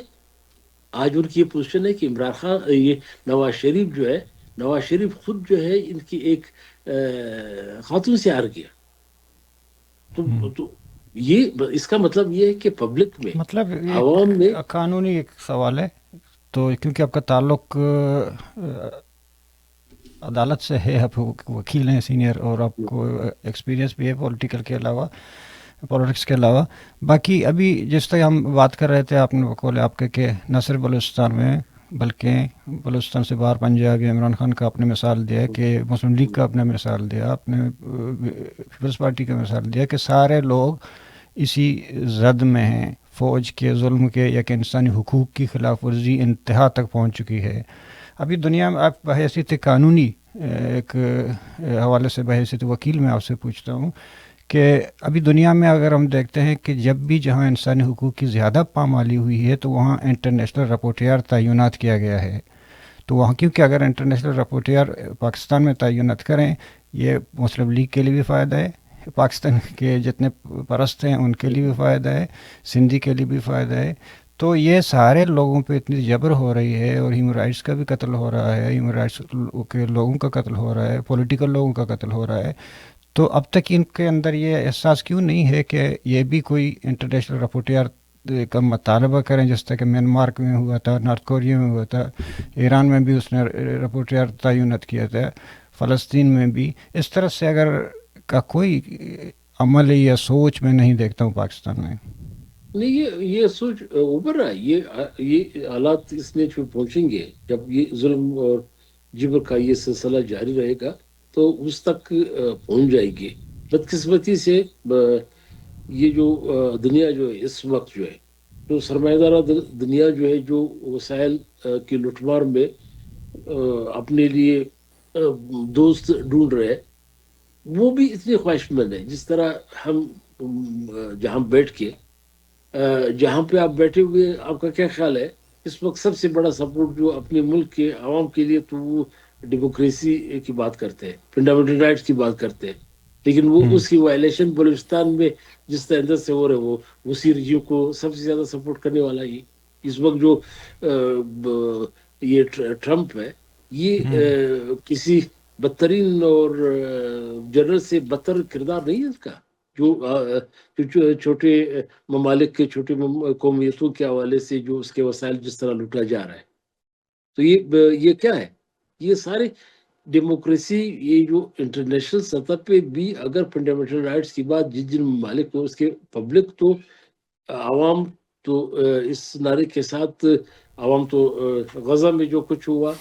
آج ان کی یہ پوزیشن ہے کہ عمران خان یہ نواز شریف جو ہے، نواز شریف خود جو ہے ان کی ایک خاتون سے ہار گیا. تو یہ اس کا مطلب یہ ہے کہ پبلک میں،
مطلب ایک
عوام میں
قانونی ایک سوال ہے، تو کیونکہ آپ کا تعلق عدالت سے ہے، آپ وکیل ہیں سینئر، اور آپ کو ایکسپیرینس بھی ہے پولیٹیکل کے علاوہ، پولیٹکس کے علاوہ. باقی ابھی جس طرح ہم بات کر رہے تھے، آپ نے بقول آپ کے کہ نہ صرف بلوچستان میں بلکہ بلوچستان سے باہر پنجاب یا عمران خان کا اپنے مثال دیا، کہ مسلم لیگ کا اپنے مثال دیا، اپنے پیپلز پارٹی کا مثال دیا، کہ سارے لوگ اسی زد میں ہیں، فوج کے ظلم کے یا کہ انسانی حقوق کی خلاف ورزی انتہا تک پہنچ چکی ہے. ابھی دنیا میں آپ بحیثیت قانونی ایک حوالے سے بحیثیت وکیل میں آپ سے پوچھتا ہوں کہ ابھی دنیا میں اگر ہم دیکھتے ہیں کہ جب بھی جہاں انسانی حقوق کی زیادہ پامالی ہوئی ہے تو وہاں انٹرنیشنل رپورٹیار تعینات کیا گیا ہے. تو وہاں کیونکہ اگر انٹرنیشنل رپورٹیار پاکستان میں تعینات کریں، یہ مسلم لیگ کے لیے بھی فائدہ ہے، پاکستان کے جتنے پرست ہیں ان کے لیے بھی فائدہ ہے، سندھی کے لیے بھی فائدہ ہے. تو یہ سارے لوگوں پہ اتنی جبر ہو رہی ہے، اور ہیومن رائٹس کا بھی قتل ہو رہا ہے، ہیومن رائٹس کے لوگوں کا قتل ہو رہا ہے، پولیٹیکل لوگوں کا قتل ہو رہا ہے. تو اب تک ان کے اندر یہ احساس کیوں نہیں ہے کہ یہ بھی کوئی انٹرنیشنل رپورٹیار کا مطالبہ کریں، جس طرح کہ میانمار میں ہوا تھا، نارتھ کوریا میں ہوا تھا، ایران میں بھی اس نے رپورٹیار تعینات کیا تھا، فلسطین میں بھی. اس طرح سے اگر کا کوئی عمل یا سوچ میں نہیں دیکھتا ہوں پاکستان میں.
نہیں، یہ سوچ ابھر رہا ہے. یہ حالات اس میں جو پہنچیں گے، جب یہ ظلم اور جبر کا یہ سلسلہ جاری رہے گا تو اس تک پہنچ جائے گی. بدقسمتی سے یہ جو دنیا جو ہے اس وقت جو ہے تو سرمایہ دارہ دنیا جو ہے جو وسائل کی لٹمار میں اپنے لیے دوست ڈھونڈ رہے ہیں، وہ بھی اتنے خواہش مند ہے. جس طرح ہم جہاں بیٹھ کے جہاں پہ آپ بیٹھے ہوئے، آپ کا کیا خیال ہے اس وقت سب سے بڑا سپورٹ جو اپنے ملک کے عوام کے لیے، تو وہ ڈیموکریسی کی بات کرتے ہیں، فنڈامنٹل رائٹس کی بات کرتے ہیں، لیکن وہ اس کی وائلیشن بلوچستان میں جس طرح سے ہو رہے، وہ اسی رجیو کو سب سے زیادہ سپورٹ کرنے والا ہی اس وقت جو یہ ٹرمپ ہے، یہ کسی بدترین اور جنرل سے بدتر کردار نہیں ہے اس کا، جو چھوٹے ممالک کے چھوٹی قومیتوں کے حوالے سے جو اس کے وسائل جس طرح لوٹا جا رہا ہے. تو یہ کیا ہے؟ یہ سارے ڈیموکریسی، یہ جو انٹرنیشنل سطح پہ بھی اگر فنڈامنٹل رائٹس کی بات جن ممالک کو، اس کے پبلک تو عوام تو اس نعرے کے ساتھ عوام تو غزہ میں جو کچھ ہوا،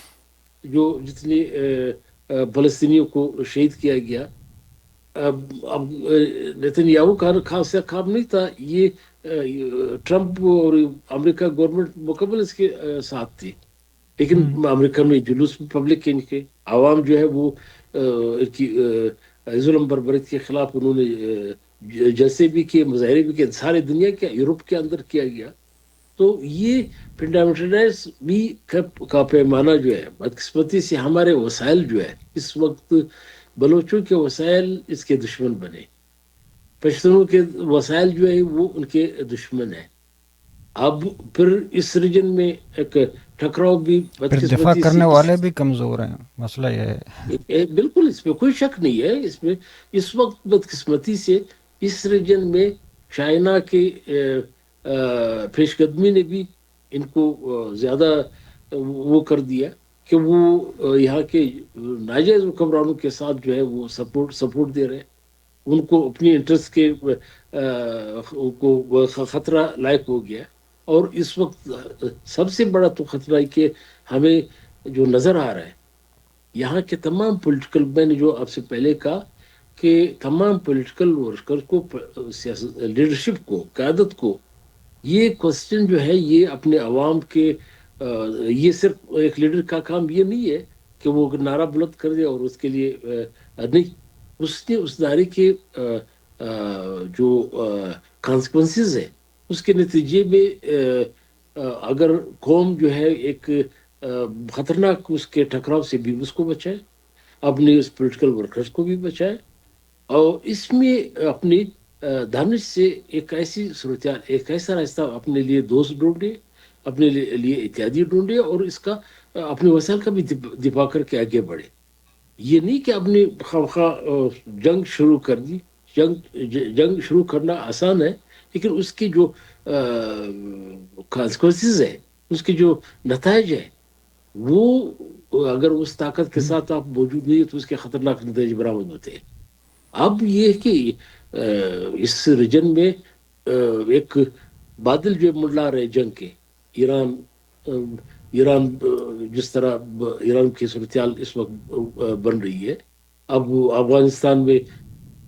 جو جتنے فلسطینیوں کو شہید کیا گیا، اب نیتن یاہو کا خاص کام نہیں تھا، یہ ٹرمپ اور امریکہ گورنمنٹ مکمل اس کے ساتھ تھی، لیکن امریکہ میں جلوس پبلک کے نکلے، عوام جو ہے وہ ظلم بربریت کے خلاف انہوں نے جلسے بھی کیے، مظاہرے بھی کیے، سارے دنیا کے یورپ کے اندر کیا گیا. تو یہ فنڈامنٹل رائٹس بھی کا پیمانہ جو ہے، بدقسمتی سے ہمارے وسائل جو ہے اس وقت بلوچوں کے وسائل اس کے دشمن بنے، پشتونوں کے وسائل جو ہے وہ ان کے دشمن ہیں. اب پھر اس ریجن میں ایک ٹکراؤ بھی
پھر دفاع
بدقسمتی سے
کرنے والے بھی کمزور ہیں، مسئلہ یہ ہے.
بالکل اس میں کوئی شک نہیں ہے. اس میں اس وقت بدقسمتی سے اس ریجن میں چائنا کے پیش قدمی نے بھی ان کو زیادہ وہ کر دیا کہ وہ یہاں کے ناجائز حکمرانوں کے ساتھ جو ہے وہ سپورٹ دے رہے ہیں، ان کو اپنی انٹرسٹ کے کو خطرہ لائق ہو گیا. اور اس وقت سب سے بڑا تو خطرہ ہے کہ ہمیں جو نظر آ رہا ہے یہاں کے تمام پولیٹیکل، میں نے جو آپ سے پہلے کہا کہ تمام پولیٹیکل ورکر کو، لیڈرشپ کو، قیادت کو، یہ کوسچن جو ہے یہ اپنے عوام کے، یہ صرف ایک لیڈر کا کام یہ نہیں ہے کہ وہ نعرہ بلند کر دے اور اس کے لیے نہیں، اس نے اس نعرے کے جو کانسیکوینسز ہے اس کے نتیجے میں اگر قوم جو ہے ایک خطرناک اس کے ٹکراؤ سے بھی اس کو بچائے، اپنے اس پولیٹیکل ورکرز کو بھی بچائے، اور اس میں اپنی دانش سے ایک ایسی صورتحال، ایک ایسا راستہ اپنے لیے دوست ڈھونڈے، اپنے لیے اتحادی ڈھونڈے، اور اس کا اپنے وسائل کا بھی دفاع کر کے آگے بڑھے. یہ نہیں کہ اپنی خواہ جنگ شروع کر دی. جنگ شروع کرنا آسان ہے، لیکن اس کی جو کانسیکوینسز ہے، اس کے جو نتائج ہے، وہ اگر اس طاقت کے ساتھ آپ موجود نہیں تو اس کے خطرناک نتائج برآمد ہوتے ہیں. اب یہ کہ اس ریجن میں ایک بادل جو منڈلا رہے جنگ کے، ایران جس طرح ایران کی صورتحال اس وقت بن رہی ہے. اب افغانستان میں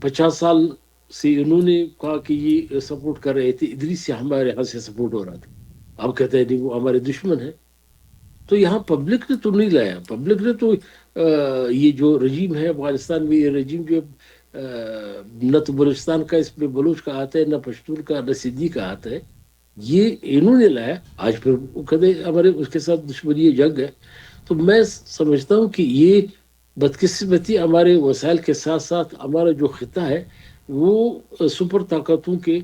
50 سال سے انہوں نے کہا کہ یہ سپورٹ کر رہے تھے، ادھر سے ہمارے یہاں سے سپورٹ ہو رہا تھا، اب کہتے ہیں نہیں وہ ہمارے دشمن ہیں. تو یہاں پبلک نے تو نہیں لایا، پبلک نے تو یہ جو رجیم ہے افغانستان میں، یہ رجیم جو نہ تو بلوچستان کا اس میں بلوچ کا ہاتھ ہے، نہ پشتون کا، نہ سندھی کا ہاتھ ہے، یہ انہوں نے لایا. آج پھر کہتے ہمارے اس کے ساتھ دشمنی جنگ ہے. تو میں سمجھتا ہوں کہ یہ بدقسمتی ہمارے وسائل کے ساتھ ساتھ ہمارا جو خطہ ہے وہ سپر طاقتوں کے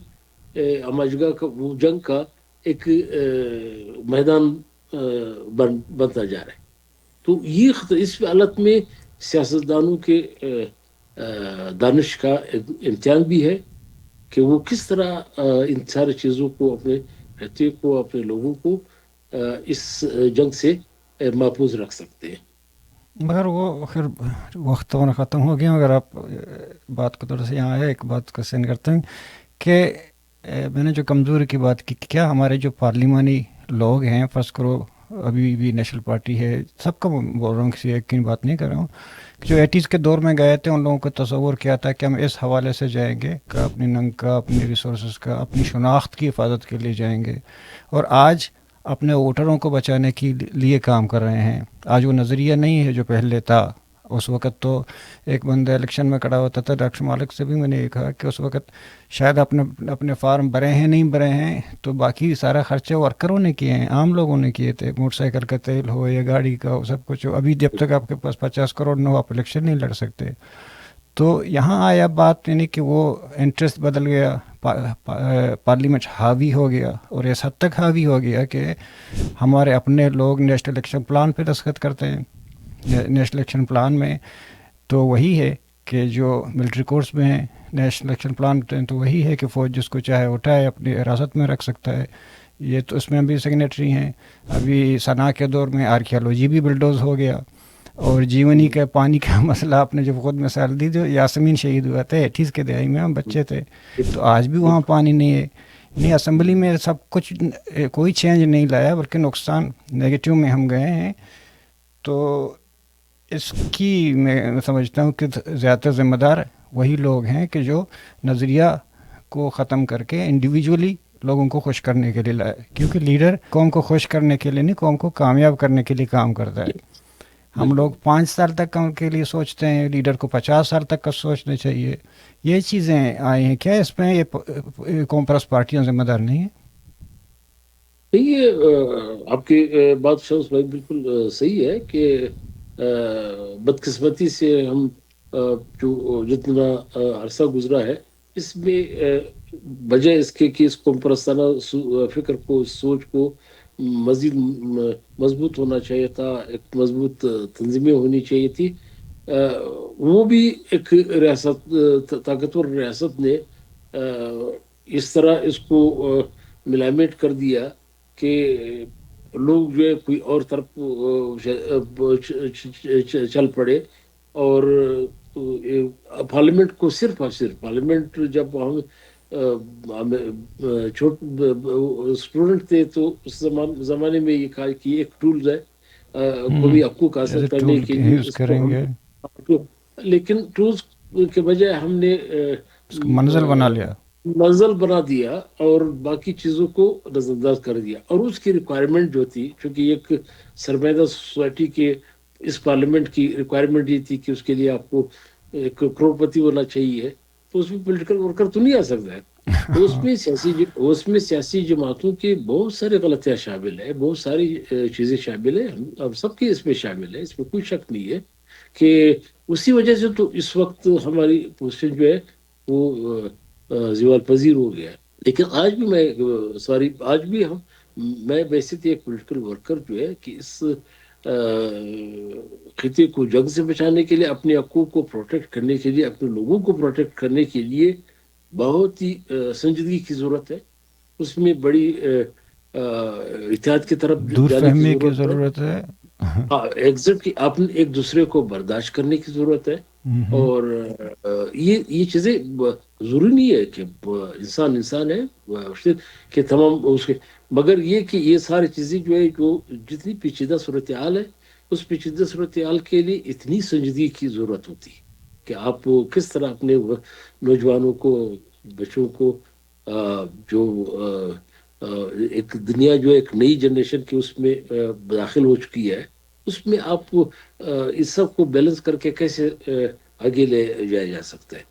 امجگا کا وہ جنگ کا ایک میدان بنتا جا رہا ہے. تو یہ اس حالت میں سیاستدانوں کے دانش کا امتحان بھی ہے کہ وہ کس طرح ان ساری چیزوں کو، اپنے خطے کو، اپنے لوگوں کو اس جنگ سے محفوظ رکھ سکتے ہیں.
مگر وہ پھر وقت ہونا ختم ہو گیا. اگر آپ بات کو تھوڑا سا یہاں آیا، ایک بات کو سین کرتے ہیں کہ میں نے جو کمزوری کی بات کی، کیا ہمارے جو پارلیمانی لوگ ہیں، فرض کرو ابھی بھی نیشنل پارٹی ہے، سب کا بول رہا ہوں، کسی ایک کی بات نہیں کر رہا ہوں، جو 80s کے دور میں گئے تھے ان لوگوں کو تصور کیا تھا کہ ہم اس حوالے سے جائیں گے کہ اپنی ننگ کا، اپنی ریسورسز کا، اپنی شناخت کی حفاظت کے لیے جائیں گے، اور آج اپنے ووٹروں کو بچانے کے لیے کام کر رہے ہیں۔ آج وہ نظریہ نہیں ہے جو پہلے تھا۔ اس وقت تو ایک بندہ الیکشن میں کھڑا ہوتا تھا، ڈاکٹر مالک سے بھی میں نے یہ کہا کہ اس وقت شاید اپنے فارم بھرے ہیں نہیں بھرے ہیں تو باقی سارا خرچہ ورکروں نے کیے ہیں، عام لوگوں نے کیے تھے، موٹر سائیکل کا تیل ہو یا گاڑی کا ہو، سب کچھ ہو۔ ابھی جب تک آپ کے پاس 50 کروڑ نہ ہو آپ الیکشن نہیں لڑ سکتے۔ تو یہاں آیا بات، یعنی کہ وہ انٹرسٹ بدل گیا، پارلیمنٹ حاوی ہو گیا، اور اس حد تک حاوی ہو گیا کہ ہمارے اپنے لوگ نیشنل الیکشن پلان پہ دستخط کرتے ہیں۔ نیشنل الیکشن پلان میں تو وہی ہے کہ جو ملٹری کورس میں ہیں، نیشنل الیکشن پلان تو وہی ہے کہ فوج جس کو چاہے اٹھائے اپنی حراست میں رکھ سکتا ہے۔ یہ تو اس میں بھی سگنیٹری ہیں۔ ابھی ثنا کے دور میں آرکیالوجی بھی بلڈوز ہو گیا، اور جیونی کا پانی کا مسئلہ آپ نے جب خود مثال دی، جو یاسمین شہید ہوا تھا 80s کے دہائی میں، ہم بچے تھے، تو آج بھی وہاں پانی نہیں ہے۔ نہیں، اسمبلی میں سب کچھ کوئی چینج نہیں لایا، بلکہ نقصان نیگیٹو میں ہم گئے ہیں۔ تو اس کی میں سمجھتا ہوں کہ زیادہ ذمہ دار وہی لوگ ہیں کہ جو نظریہ کو ختم کر کے انڈیویجولی لوگوں کو خوش کرنے کے لیے لائے، کیونکہ لیڈر قوم کو خوش کرنے کے لیے نہیں، قوم کو کامیاب کرنے کے لیے کام کرتا ہے۔ ہم لوگ 5 سال تک کا ان کے لیے سوچتے ہیں، لیڈر کو 50 سال تک کا سوچنا چاہیے۔ یہ چیزیں آئی ہیں، کیا اس میں یہ قوم پرست پارٹیاں ذمہ دار نہیں ہیں؟
یہ آپ کی بات شمس بھائی بالکل صحیح ہے کہ بدقسمتی سے ہم جو جتنا عرصہ گزرا ہے، اس میں بجائے اس کے کہ اس قوم پرستانہ فکر کو، سوچ کو مزید مضبوط ہونا چاہیے تھا، ایک مضبوط تنظیمیں ہونی چاہیے تھی، وہ بھی ایک ریاست، طاقتور ریاست نے اس طرح اس کو ملامٹ کر دیا کہ لوگ جو ہے کوئی اور طرف چل پڑے، اور پارلیمنٹ کو صرف اور صرف پارلیمنٹ، جب ہم اسٹوڈنٹ تھے تو اس زمانے میں یہ کہا کہ ایک ٹولز ہے قومی حقوق حاصل کرنے کے لیے،
یوز
اس کو
کریں
ہم،
گے،
لیکن ٹولز کے بجائے ہم نے
اس کو منزل بنا لیا۔
منزل بنا دیا اور باقی چیزوں کو نظر انداز کر دیا۔ اور اس کی ریکوائرمنٹ جو تھی، چونکہ ایک سرمایہ سوسائٹی کے اس پارلیمنٹ کی ریکوائرمنٹ یہ تھی کہ اس کے لیے آپ کو ایک کروڑپتی ہونا چاہیے، تو اس میں پولیٹیکل ورکر تو نہیں آ سکتا ہے۔ تو اس میں سیاسی جماعتوں کے بہت سارے غلطیاں شامل ہیں، بہت ساری چیزیں شامل ہیں، ہم سب کے اس میں شامل ہے، اس میں کوئی شک نہیں ہے کہ اسی وجہ سے تو اس وقت ہماری پوزیشن جو ہے وہ زوال پذیر ہو گیا ہے۔ لیکن آج بھی آج بھی میں ویسے تو ایک پولیٹیکل ورکر جو ہے کہ اس خطے کو جنگ سے بچانے کے لیے، اپنے حقوق کو پروٹیکٹ کرنے کے لیے، اپنے لوگوں کو پروٹیکٹ کرنے کے لیے بہت ہی سنجیدگی کی ضرورت ہے، اس میں بڑی احتیاط کی طرف
دور
جانے کی
فہمی کی
ضرورت ہے، ایگزیکٹلی اپنے ایک دوسرے کو برداشت کرنے کی ضرورت ہے۔ اور یہ چیزیں ضروری نہیں ہے کہ انسان ہے کہ تمام اس کے، مگر یہ کہ یہ ساری چیزیں جو ہے، جو جتنی پیچیدہ صورتحال ہے، اس پیچیدہ صورتحال کے لیے اتنی سنجیدگی کی ضرورت ہوتی ہے کہ آپ کس طرح اپنے نوجوانوں کو، بچوں کو، جو ایک دنیا جو ایک نئی جنریشن کی اس میں داخل ہو چکی ہے، اس میں آپ اس سب کو بیلنس کر کے کیسے آگے لے جایا جا سکتا ہے۔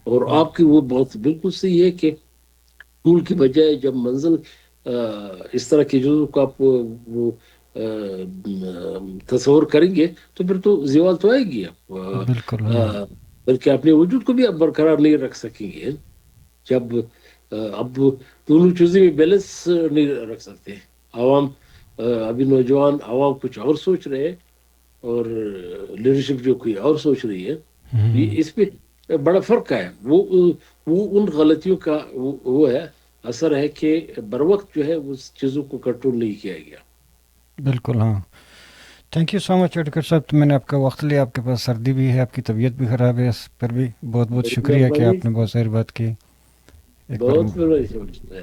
اور آپ کی وہ بات بالکل صحیح ہے کہ ٹول کی بجائے جب منزل اس طرح کی چیزوں کو آپ وہ تصور کریں گے تو پھر تو زوال تو آئے گی،
بالکل،
بلکہ اپنے وجود کو بھی آپ برقرار نہیں رکھ سکیں گے جب اب دونوں چیزیں میں بیلنس نہیں رکھ سکتے۔ عوام ابھی نوجوان عوام کچھ اور سوچ رہے ہیں، اور لیڈرشپ جو کوئی اور سوچ رہی ہے، اس میں بڑا فرق ہے۔ وہ ان غلطیوں کا وہ ہے، اثر ہے کہ بر وقت جو ہے اس چیزوں کو کنٹرول نہیں کیا گیا۔
بالکل، ہاں۔ Thank you so much advocate صاحب، میں نے آپ کا وقت لیا، آپ کے پاس سردی بھی ہے، آپ کی طبیعت بھی خراب ہے، اس پر بھی بہت بہت شکریہ کہ آپ نے بہت ساری بات کی۔ ایک بار
بہت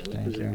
تھینک یو۔